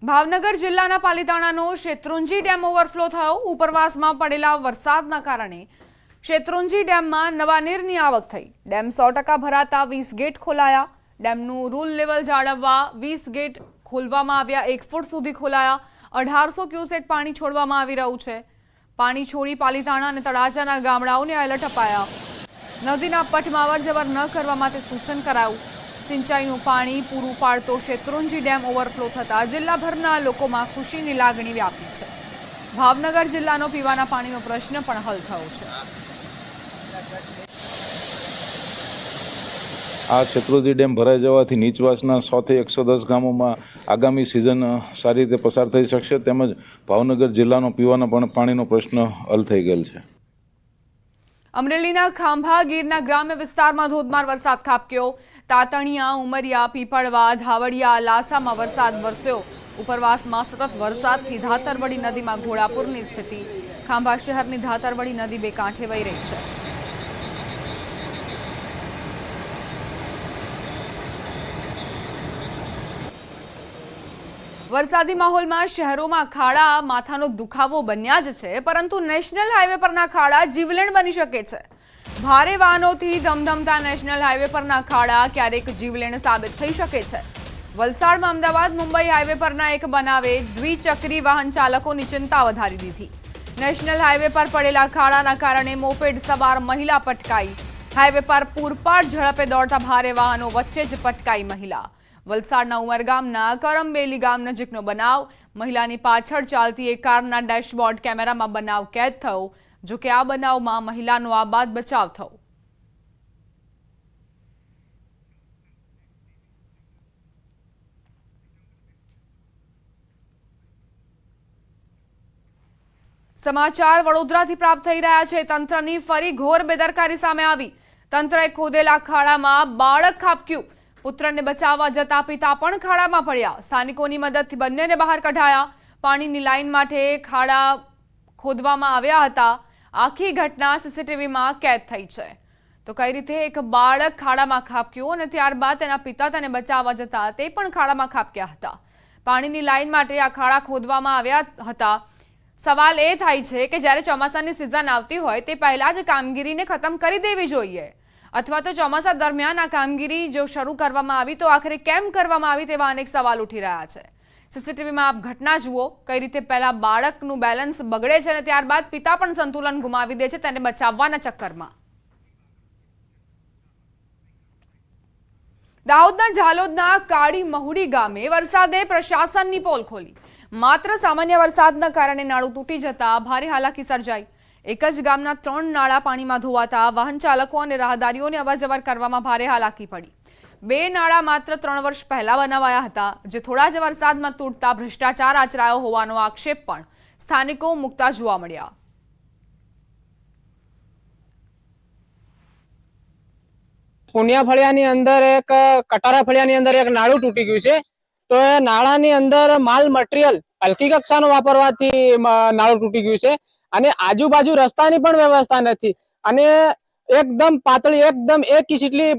ભાવનગર જિલ્લાના પાલીતાણાનો Shetrunji dam overflow થયો। ઉપરવાસમાં પડેલા વરસાદના કારણે શેત્રુંજી ડેમમાં નવા નીરની આવક થઈ। ડેમ 100% ભરાતા 20 ગેટ ખોલાયા। ડેમનું રૂલ લેવલ જાળવવા 20 ગેટ ખોલવામાં આવ્યા। 1 ફૂટ સુધી ખોલાયા। 1800 ક્યુસેક પાણી છોડવામાં આવી રહ્યું છે। પાણી છોડી પાલીતાણા અને તળાજાના ગામડાઓને એલર્ટ અપાયા। નદીના પટમાં અવરજવર ન કરવા માટે સૂચન કરાયું। સિંચાઈનું પાણી પૂરું પાડતો શેત્રુંજી ડેમ ઓવરફ્લો થતા જિલ્લાભરના લોકોમાં ખુશીની લાગણી વ્યાપી છે। ભાવનગર જિલ્લાનો પીવાના પાણીનો પ્રશ્ન પણ હલ થયો છે। આ શેત્રુંજી ડેમ ભરાઈ જવાથી નીચવાસના 100 થી 110 ગામોમાં આગામી સિઝન સારી રીતે પસાર થઈ શકશે, તેમજ ભાવનગર જિલ્લાનો પીવાના પાણીનો પ્રશ્ન હલ થઈ ગયેલ છે। અમરેલીના ખાંભા ગીરના ગ્રામ્ય વિસ્તારમાં ધોધમાર વરસાદ ખાબક્યો। તાતણિયા, ઉમરિયા, પીપળવા, ધાવડિયા, લાસામાં વરસાદ વરસ્યો। ઉપરવાસમાં સતત વરસાદથી ધાતરવડી નદીમાં ઘોડાપૂરની સ્થિતિ। ખાંભા શહેરની ધાતરવડી નદી બે કાંઠે વહી રહી છે। વરસાદી માહોલમાં શહેરોમાં ખાડા માથાનો દુખાવો બન્યા જ છે, પરંતુ નેશનલ હાઈવે પરના ખાડા જીવલેણ બની શકે છે। ભારે વાહનોથી ધમધમતા નેશનલ હાઈવે પરના ખાડા ક્યારેક જીવલેણ સાબિત થઈ શકે છે। વલસાડમાં અમદાવાદ મુંબઈ હાઈવે પરના એક બનાવે દ્વિચક્રી વાહન ચાલકોની ચિંતા વધારી દીધી। નેશનલ હાઈવે પર પડેલા ખાડાના કારણે મોપેડ સવાર મહિલા પટકાઈ। હાઈવે પર પૂરપાટ ઝડપે દોડતા ભારે વાહનો વચ્ચે જ પટકાઈ મહિલા। વલસાડના ઉમરગામના કરમબેલી ગામ નજીકનો બનાવ। મહિલાની પાછળ ચાલતી એક કારના ડેશબોર્ડ કેમેરામાં બનાવ કેદ થયો। જો કે આ બનાવમાં મહિલાનો આબાદ બચાવ થયો। સમાચાર વડોદરાથી પ્રાપ્ત થઈ રહ્યા છે। તંત્રની ફરી ઘોર બેદરકારી સામે આવી। તંત્રએ ખોદેલા ખાડામાં બાળક ખાબક્યું। પુત્રને બચાવવા જતા પિતા પણ ખાડામાં પડ્યા। સ્થાનિકોની મદદથી બંનેને બહાર કઢાયા। પાણીની લાઈન માટે ખાડા ખોદવામાં આવ્યા હતા। આખી ઘટના સીસીટીવીમાં કેદ થઈ છે। તો કઈ રીતે એક બાળક ખાડામાં ખાબક્યું અને ત્યારબાદ તેના પિતા તેને બચાવવા જતા તે પણ ખાડામાં ખાબક્યા હતા। પાણીની લાઈન માટે આ ખાડા ખોદવામાં આવ્યા હતા। સવાલ એ થાય છે કે જ્યારે ચોમાસાની સિઝન આવતી હોય તે પહેલા જ કામગીરીને ખતમ કરી દેવી જોઈએ, અથવા તો ચોમાસા દરમિયાન આ કામગીરી જો શરૂ કરવામાં આવી તો આખરે કેમ કરવામાં આવી તેવા અનેક સવાલ ઉઠી રહ્યા છે। સીસીટીવીમાં આપ ઘટના જુઓ, કઈ રીતે પહેલા બાળકનું બેલેન્સ બગડે છે અને ત્યારબાદ પિતા પણ સંતુલન ગુમાવી દે છે તેને બચાવવાના ચક્કરમાં। દાહોદના ઝાલોદના કાળી મહુડી ગામે વરસાદે પ્રશાસનની પોલ ખોલી। માત્ર સામાન્ય વરસાદના કારણે નાળું તૂટી જતા ભારે હાલાકી સર્જાઈ। એક જ ગામના 3 નાળા પાણીમાં ધોવાતા વાહન ચાલકો અને રાહદારીઓને અવરજવર કરવામાં ભારે હાલાકી પડી। 2 નાળા માત્ર 3 વર્ષ પહેલા બનાવાયા હતા, જે થોડા જ વરસાદમાં તૂટતા ભ્રષ્ટાચાર આચરાયો હોવાનો આક્ષેપ પણ સ્થાનિકો મુકતા જોવા મળ્યા। પુનિયા ફળિયાની અંદર એક કટારા ફળિયાની અંદર એક નાળું તૂટી ગયું છે। તો એ નાળાની અંદર માલ મટીરિયલ હલકી કક્ષાનું વાપરવાથી નાળું તૂટી ગયું છે અને આજુબાજુ રસ્તાની પણ વ્યવસ્થા નથી અને એકદમ પાતળી એકદમ 1 ઇંચ જેટલી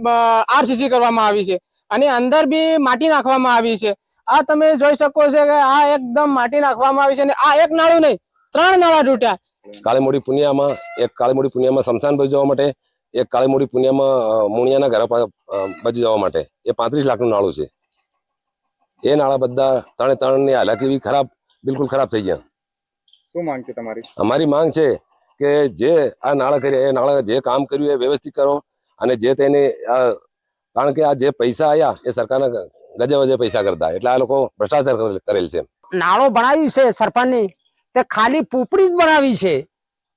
આરસીસી કરવામાં આવી છે અને અંદર બી માટી નાખવામાં આવી છે। આ તમે જોઈ શકો છો કે આ એકદમ માટી નાખવામાં આવી છે અને આ એક નાળું નહીં 3 નાળા તૂટ્યા। કાળીમોડી પુનિયામાં શમશાન બાજુ જવા માટે, એક કાળીમોડી પુનિયામાં મુણિયાના ઘર બાજુ જવા માટે એ 35 લાખનું નાળું છે। એ નાળા બધા 3 ની હાલાકી ખરાબ, બિલકુલ ખરાબ થઈ ગયા। શું માંગ છે તમારી? અમારી માંગ છે કે જે આ નાળા કર્યા એ નાળા જે કામ કર્યું એ વ્યવસ્થિત કરો અને જે તેને કારણ કે આ જે પૈસા આયા એ સરકારના ગજે પૈસા કરતા, એટલે આ લોકો ભ્રષ્ટાચાર કરેલ છે। નાળો બનાવ્યું છે સરપંચની, તે ખાલી પૂપડી જ બનાવી છે।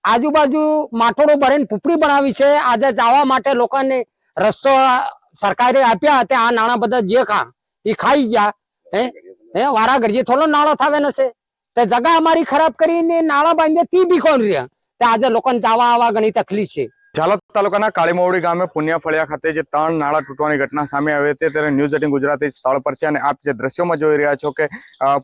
આજુબાજુ માટોડો ભરીને પૂપડી બનાવી છે। આજે જવા માટે લોકોને રસ્તો સરકારે આપ્યા તે આ નાણા બધા જે એ ખાઈ ગયા। હે વારા ઘડીએ થોડો નાળો થાવે નશે, તે જગા અમારી ખરાબ કરીને નાળા બાંધે તી બી કોણ રહ્યા, તે આજે લોકોને જવા આવવા ઘણી તકલીફ છે। ઝાલોદ તાલુકાના કાળીમોવડી ગામે પુનિયા ફળિયા ખાતે જે 3 નાળા તૂટવાની ઘટના સામે આવી હતી ત્યારે ન્યૂઝ 18 ગુજરાતી સ્થળ પર છે અને આપ જે દ્રશ્યોમાં જોઈ રહ્યા છો કે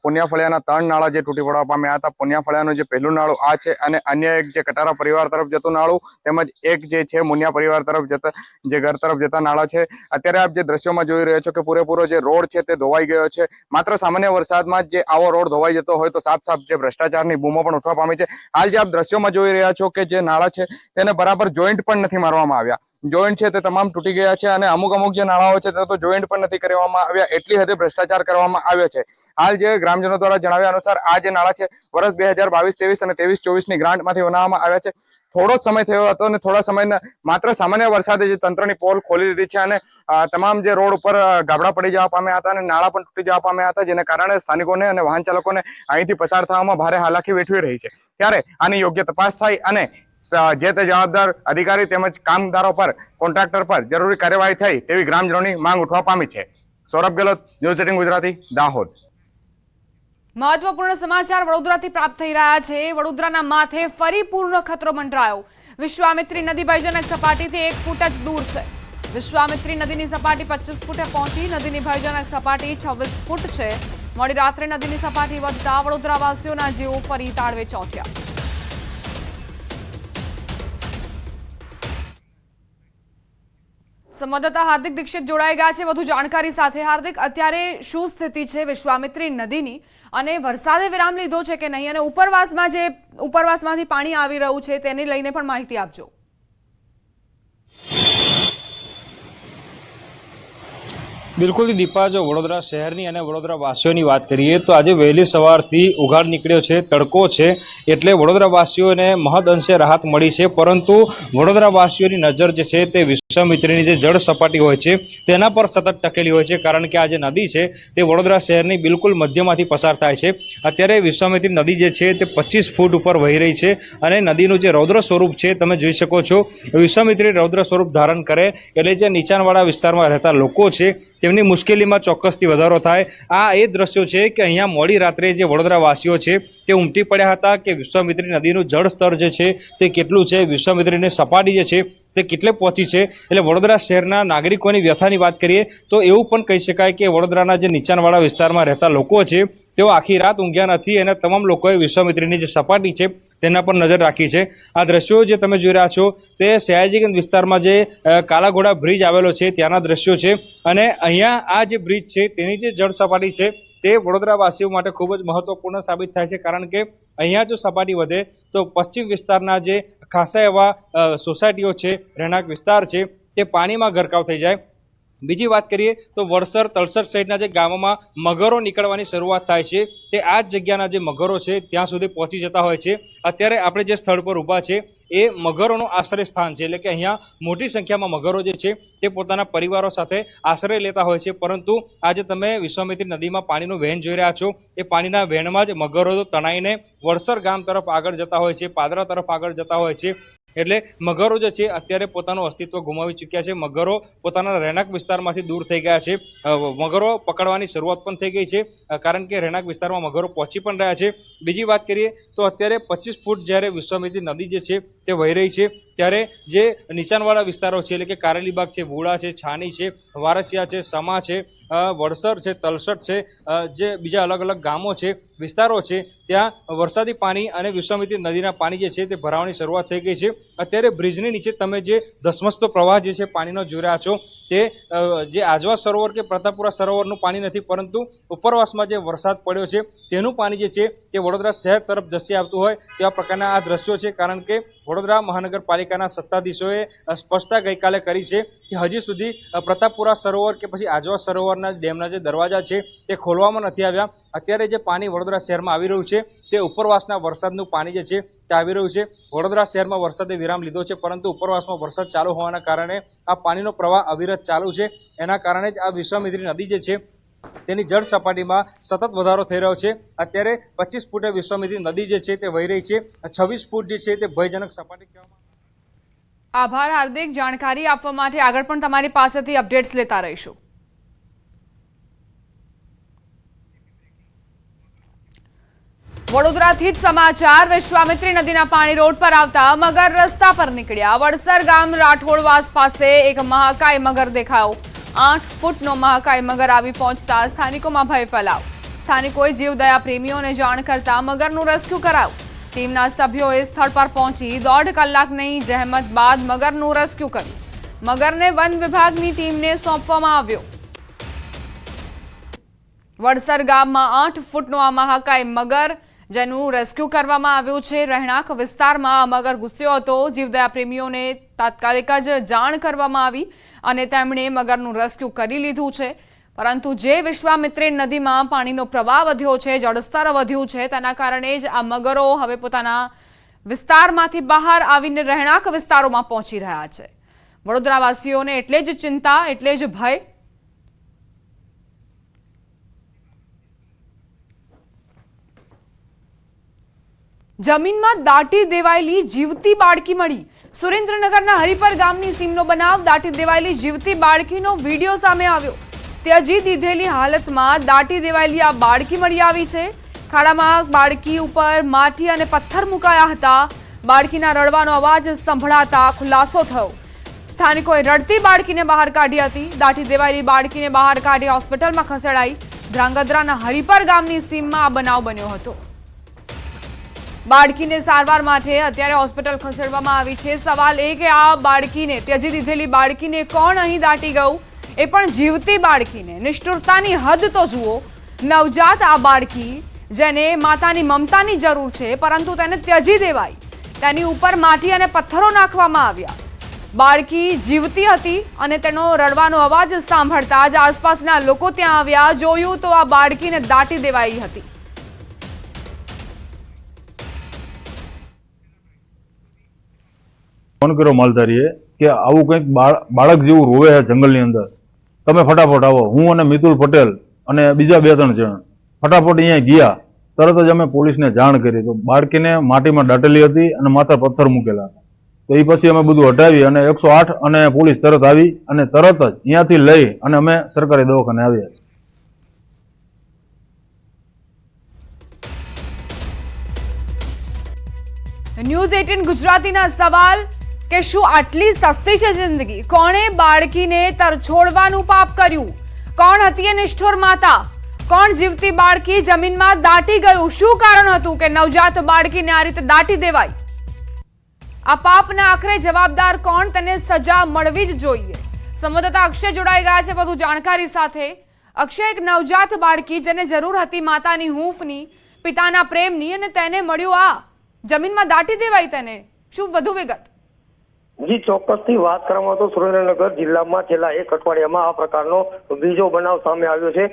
પુનિયા ફળિયાના 3 નાળા જે તૂટી પડવા પામ્યા હતા. પુનિયા ફળિયાનું જે પહેલું નાળું આ છે અને અન્ય એક જે કટારા પરિવાર તરફ જતું નાળું તેમજ એક જે છે મુનિયા પરિવાર તરફ જતા જે ઘર તરફ જતા નાળા છે. અત્યારે આપ જે દ્રશ્યોમાં જોઈ રહ્યા છો કે પૂરેપૂરો જે રોડ છે તે ધોવાઈ ગયો છે. માત્ર સામાન્ય વરસાદમાં જે આવો રોડ ધોવાઈ જતો હોય તો સાફ જે ભ્રષ્ટાચારની બૂમો પણ ઉઠવા પામી છે. હાલ જે આપ દ્રશ્યોમાં જોઈ રહ્યા છો કે જે નાળા છે તેને બરાબર જોઈન્ટ પણ નથી મારવામાં આવ્યા. જોઈન્ટ છે તે તમામ તૂટી ગયા છે અને અમુક જે નાળાઓ છે તે તો જોઈન્ટ પણ નથી કરવામાં આવ્યા. એટલી હદે ભ્રષ્ટાચાર કરવામાં આવ્યો છે. હાલ જે ગ્રામજનો દ્વારા જણાવ્યા અનુસાર આ જે નાળા છે વર્ષ 2022-23 અને 23-24 ની ગ્રાન્ટમાંથી બનાવવામાં આવ્યા છે. થોડો જ સમય થયો હતો અને થોડા સમયના માત્ર સામાન્ય વરસાદે જે તંત્રની પોલ ખોલી દીધી છે અને તમામ જે રોડ ઉપર ગાબડા પડી જવા પામ્યા હતા અને નાળા પણ તૂટી જવા પામ્યા હતા, જેને કારણે સ્થાનિકોને અને વાહન ચાલકોને અહીંથી પસાર થવામાં ભારે હાલાકી વેઠવી રહી છે. ત્યારે આની યોગ્ય તપાસ થાય અને જે તે જવાબદાર અધિકારી તેમજ કામદારો પર, કોન્ટ્રાક્ટર પર જરૂરી કાર્યવાહી થઈ તેવી ગ્રામજનોની માંગ ઉઠવા પામી છે. સૌરભ ગેહલોત, ન્યૂઝ 18 ગુજરાતી, દાહોદ. મહત્વપૂર્ણ સમાચાર વડોદરાથી પ્રાપ્ત થઈ રહ્યા છે. વડોદરાના માથે ફરી પૂરનો ખતરો મંડરાયો. વિશ્વામિત્રી નદી ભયજનક સપાટીથી 1 ફૂટ જ દૂર છે. વિશ્વામિત્રી નદીની સપાટી 25 ફૂટે પહોંચી. નદીની ભયજનક સપાટી 26 ફૂટ છે. મોડી રાત્રે નદીની સપાટી વધતા વડોદરાવાસીઓના જીવો ફરી તાળવે ચોંટ્યા. સંવાદદાતા હાર્દિક દીક્ષિત જોડાઈ ગયા છે વધુ જાણકારી સાથે. હાર્દિક, અત્યારે શું સ્થિતિ છે વિશ્વામિત્રી નદીની અને વરસાદે વિરામ લીધો છે કે નહીં, અને ઉપરવાસમાંથી પાણી આવી રહ્યું છે તેને લઈને પણ માહિતી આપજો. બિલકુલ દીપા, જો વડોદરા શહેરની અને વડોદરા વાસીઓની વાત કરીએ તો આજે વહેલી સવારથી ઉઘાડ નીકળ્યો છે, તડકો છે, એટલે વડોદરા વાસીઓને મહદ અંશે રાહત મળી છે. પરંતુ વડોદરા વાસીઓની નજર જે છે તે વિશ્વામિત્રીની જે જળ સપાટી હોય છે તેના પર સતત ટકેલી હોય છે, કારણ કે આ જે નદી છે તે વડોદરા શહેરની બિલકુલ મધ્યમાંથી પસાર થાય છે. અત્યારે વિશ્વામિત્રી નદી જે છે તે 25 ફૂટ ઉપર વહી રહી છે અને નદીનું જે રૌદ્ર સ્વરૂપ છે તમે જોઈ શકો છો. વિશ્વામિત્રી રૌદ્ર સ્વરૂપ ધારણ કરે એટલે જે નીચાણવાળા વિસ્તારમાં રહેતા લોકો છે તેમની મુશ્કેલીમાં ચોક્કસથી વધારો થાય. આ એ દ્રશ્યો છે કે અહીંયા મોડી રાત્રે જે વડોદરા વાસીઓ છે તે ઉમટી પડ્યા હતા કે વિશ્વામિત્રી નદીનું જળ સ્તર જે છે તે કેટલું છે, વિશ્વામિત્રીની સપાટી જે છે તે કેટલે પહોંચી છે. એટલે વડોદરા શહેરના નાગરિકોની વ્યથાની વાત કરીએ તો એવું પણ કહી શકાય કે વડોદરાના જે નીચાણવાળા વિસ્તારમાં રહેતા લોકો છે તેઓ આખી રાત ઊંઘ્યા નથી અને તમામ લોકોએ વિશ્વામિત્રીની જે સપાટી છે તેના પર નજર રાખી છે. આ દ્રશ્યો જે તમે જોઈ રહ્યા છો તે સયાજીગંજ વિસ્તારમાં જે કાલાઘોડા બ્રિજ આવેલો છે ત્યાંના દ્રશ્યો છે. અને અહીંયા આ જે બ્રિજ છે તેની જે જળ સપાટી છે તે વડોદરાવાસીઓ માટે ખૂબ જ મહત્વપૂર્ણ સાબિત થાય છે, કારણ કે અહીંયા જો સપાટી વધે તો પશ્ચિમ વિસ્તારના જે ખાસા એવા સોસાયટીઓ છે, રહેણાંક વિસ્તાર છે, તે પાણીમાં ગરકાવ થઈ જાય. બીજી વાત કરીએ તો વડસર, તળસર સહિતના જે ગામોમાં મગરો નીકળવાની શરૂઆત થાય છે તે આ જ જગ્યાના જે મગરો છે ત્યાં સુધી પહોંચી જતા હોય છે. અત્યારે આપણે જે સ્થળ પર ઊભા છે એ મગરોનું આશ્રય સ્થાન છે, એટલે કે અહીંયા મોટી સંખ્યામાં મગરો જે છે તે પોતાના પરિવારો સાથે આશ્રય લેતા હોય છે. પરંતુ આજે તમે વિશ્વામિત્રી નદીમાં પાણીનું વહેણ જોઈ રહ્યા છો, એ પાણીના વહેણમાં જ મગરો તણાઈને વડસર ગામ તરફ આગળ જતા હોય છે, પાદરા તરફ આગળ જતા હોય છે. એટલે મગરો જે છે અત્યારે પોતાનું અસ્તિત્વ ગુમાવી ચૂક્યા છે. મગરો પોતાના રહેણાંક વિસ્તારમાંથી દૂર થઈ ગયા છે. મગરો પકડવાની શરૂઆત પણ થઈ ગઈ છે, કારણ કે રહેણાંક વિસ્તારમાં મગરો પહોંચી પણ રહ્યા છે. બીજી વાત કરીએ તો અત્યારે 25 ફૂટ જ્યારે વિશ્વામિત્રી નદી જે છે તે વહી રહી છે ત્યારે જે નીચાણવાળા વિસ્તારો છે એટલે કે કારેલીબાગ છે, વુડા છે, છાની છે, વારસિયા છે, સમા છે, વડસર છે, તલસટ છે, જે બીજા અલગ અલગ ગામો છે, વિસ્તારો છે, ત્યાં વરસાદી પાણી અને વિશ્વામિત્રી નદીના પાણી જે છે તે ભરાવાની શરૂઆત થઈ ગઈ છે. અત્યારે બ્રિજની નીચે તમે જે ધસમસતો પ્રવાહ જે છે પાણીનો જોઈ રહ્યા છો તે જે આજવા સરોવર કે પ્રતાપપુરા સરોવરનું પાણી નથી, પરંતુ ઉપરવાસમાં જે વરસાદ પડ્યો છે તેનું પાણી જે છે તે વડોદરા શહેર તરફ ધસી આવતું હોય તેવા પ્રકારના આ દ્રશ્યો છે. કારણ કે વડોદરા મહાનગરપાલિકાના સત્તાધીશોએ સ્પષ્ટતા ગઈકાલે કરી છે કે હજી સુધી પ્રતાપપુરા સરોવર કે પછી આજવા સરોવરના ડેમના જે દરવાજા છે તે ખોલવામાં નથી આવ્યા. અત્યારે જે પાણી વડોદરા શહેરમાં આવી રહ્યું છે તે ઉપરવાસના વરસાદનું પાણી જે છે તે આવી રહ્યું છે. વડોદરા શહેરમાં વરસાદે વિરામ લીધો છે, પરંતુ ઉપરવાસમાં વરસાદ ચાલુ હોવાના કારણે આ પાણીનો પ્રવાહ અવિરત ચાલુ છે. એના કારણે જ આ વિશ્વામિત્રી નદી જે છે તેની જળ સપાટીમાં સતત વધારો થઈ રહ્યો છે. અત્યારે 25 ફૂટે વિશ્વામિત્રી નદી જે છે તે વહી રહી છે. 26 ફૂટ જે છે તે ભયજનક સપાટી કહેવામાં. આભાર હાર્દિક, જાણકારી આપવા માટે. આગળ પણ તમારી પાસેથી અપડેટ્સ લેતા રહીશું. વડોદરાથી જ સમાચાર વિશ્વામિત્રી નદીના પાણી રોડ પર આવતા મગર રસ્તા પર નીકળ્યા. વડસર ગામ રાઠોડવાસ પાસે એક મહાકાય મગર દેખાયો. 8 ફૂટનો મહાકાય મગર આવી પહોંચતા સ્થાનિકોમાં ભય ફેલાયો. સ્થાનિકોએ જીવદયા પ્રેમીઓને જાણ કરતા મગરનું રેસ્ક્યુ કરાયું. ટીમના સભ્યોએ સ્થળ પર પહોંચી 1.5 કલાકની જહેમત બાદ મગરનું રેસ્ક્યુ કર્યું. મગરને વન વિભાગની ટીમને સોંપવામાં આવ્યો. વડસર ગામમાં 8 ફૂટનો આ મહાકાય મગર જેનું રેસ્ક્યુ કરવામાં આવ્યું છે. રહેણાંક વિસ્તારમાં આ મગર ઘૂસ્યો હતો. જીવદયા પ્રેમીઓને તાત્કાલિક જ જાણ કરવામાં આવી અને તેમણે મગરનું રેસ્ક્યુ કરી લીધું છે. પરંતુ જે વિશ્વામિત્રી નદીમાં પાણીનો પ્રવાહ વધ્યો છે, જળસ્તર વધ્યું છે, તેના કારણે જ આ મગરો હવે પોતાના વિસ્તારમાંથી બહાર આવીને રહેણાંક વિસ્તારોમાં પહોંચી રહ્યા છે. વડોદરાવાસીઓને એટલે જ ચિંતા, એટલે જ ભય. જમીનમાં દાટી દેવાયેલી જીવતી બાળકી મળી. સુરેન્દ્રનગરના હરિપર ગામની સીમનો બનાવ. દાટી દેવાયેલી જીવતી બાળકીનો વિડીયો સામે આવ્યો. ત્યજી દીધેલી હાલતમાં દાટી દેવાયેલી આ બાળકી મળી આવી છે. ખાડામાં બાળકી ઉપર માટી અને પથ્થર મુકાયા હતા. બાળકીના રડવાનો અવાજ સંભળાતા ખુલાસો થયો. સ્થાનિકોએ રડતી બાળકીને બહાર કાઢી હતી. દાટી દેવાયેલી બાળકીને બહાર કાઢી હોસ્પિટલમાં ખસેડાઈ. ધ્રાંગધ્રાના હરિપર ગામની સીમમાં આ બનાવ બન્યો હતો. બાળકીને સારવાર માટે અત્યારે હોસ્પિટલ ખસેડવામાં આવી છે. સવાલ એ કે આ બાળકીને, ત્યજી દીધેલી બાળકીને કોણ અહીં દાટી ગયું, એ પણ જીવતી બાળકીને. નિષ્ઠુરતાની હદ તો જુઓ. નવજાત આ બાળકી જેને માતાની મમતાની જરૂર છે, પરંતુ તેને ત્યજી દેવાઈ. તેની ઉપર માટી અને પથ્થરો નાખવામાં આવ્યા. બાળકી જીવતી હતી અને તેનો રડવાનો અવાજ સાંભળતા જ આસપાસના લોકો ત્યાં આવ્યા. જોયું તો આ બાળકીને દાટી દેવાઈ હતી. ફોન કર્યો માલધારીએ કે આવું કંઈક બાળક જેવું રોવે છે જંગલની અંદર, તમે ફટાફટ આવો. હું અને મિતુલ પટેલ અને બીજા 2-3 જણ ફટાફટ અહીંયા ગયા. તરત જ અમે પોલીસને જાણ કરી. તો બાળકીને માટીમાં દાટેલી હતી અને માથા પથ્થર મૂકેલા હતા. તો એ પછી અમે બધું હટાવી અને 108 અને પોલીસ તરત આવી અને તરત જ અહીંયાથી લઈ અને અમે સરકારી દવાખાને આવ્યા. ન્યૂઝ 18 ગુજરાતીના સવાલ કે શું આટલી સસ્તી છે જિંદગી? કોણે બાળકીને તરછોડવાનું પાપ કર્યું? કોણ હતી એ નિષ્ઠુર માતા? કોણ જીવતી બાળકી જમીનમાં દાટી ગયું? શું કારણ હતું કે નવજાત બાળકીને આ રીતે દાટી દેવાય? આ પાપના આખરે જવાબદાર કોણ? તેને સજા મળવી જ જોઈએ. સંવાદદાતા અક્ષય જોડાઈ ગયા છે વધુ જાણકારી સાથે. અક્ષય, એક નવજાત બાળકી જેને જરૂર હતી માતાની હૂંફની, પિતાના પ્રેમની, અને તેને મળ્યું આ જમીનમાં દાટી દેવાય તેને. શું વધુ વિગત? જી, ચોક્કસથી વાત કરવામાં તો સુરેન્દ્રનગર જિલ્લામાં છેલ્લા 1 અઠવાડિયામાં આ પ્રકારનો બીજો બનાવ સામે આવ્યો છે.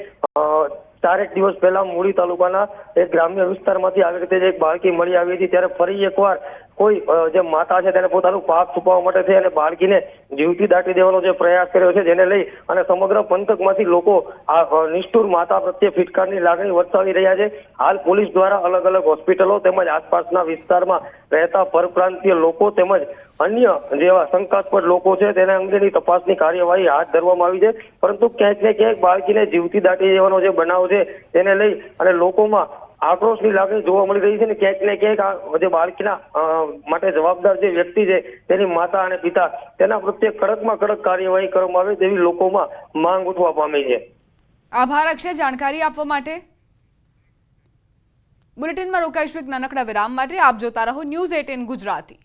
4 દિવસ પહેલા મૂળી તાલુકાના એક ગ્રામ્ય વિસ્તારમાંથી આવી રીતે એક બાળકી મળી આવી હતી. ત્યારે ફરી એકવાર કોઈ જે માતા છે તેને પોતાનું પાપ છુપાવવા માટે થઈ અને બાળકીને જીવતી દાટી દેવાનો જે પ્રયાસ કર્યો છે, જેને લઈ અને સમગ્ર પંથકમાંથી લોકો આ નિષ્ઠુર માતા પ્રત્યે ફિટકારની લાગણી વરસાવી રહ્યા છે. હાલ પોલીસ દ્વારા અલગ અલગ હોસ્પિટલો તેમજ આસપાસના વિસ્તારમાં રહેતા પરપ્રાંતીય લોકો તેમજ અન્ય જેવા શંકાસ્પદ લોકો છે તેને અંગેની તપાસની કાર્યવાહી હાથ ધરવામાં આવી છે. પરંતુ ક્યાંક ને ક્યાંક બાળકીને જીવતી દાટી દેવાનો જે બનાવ છે તેને લઈ અને લોકોમાં આક્રોશની લાગણી જોવા મળી રહી છે. ને ક્યાંક ને ક્યાંક આ જે બાળકીના માટે જવાબદાર જે વ્યક્તિ છે તેની માતા અને પિતા તેના પ્રત્યે કડકમાં કડક કાર્યવાહી કરવામાં આવે તેવી લોકોમાં માંગ ઉઠવા પામી છે. આભાર અક્ષય જાણકારી આપવા માટે. બુલેટિનમાં રોકાઈશું એક નાનકડા વિરામ માટે. આપ જોતા રહો ન્યૂઝ 18 ગુજરાતી.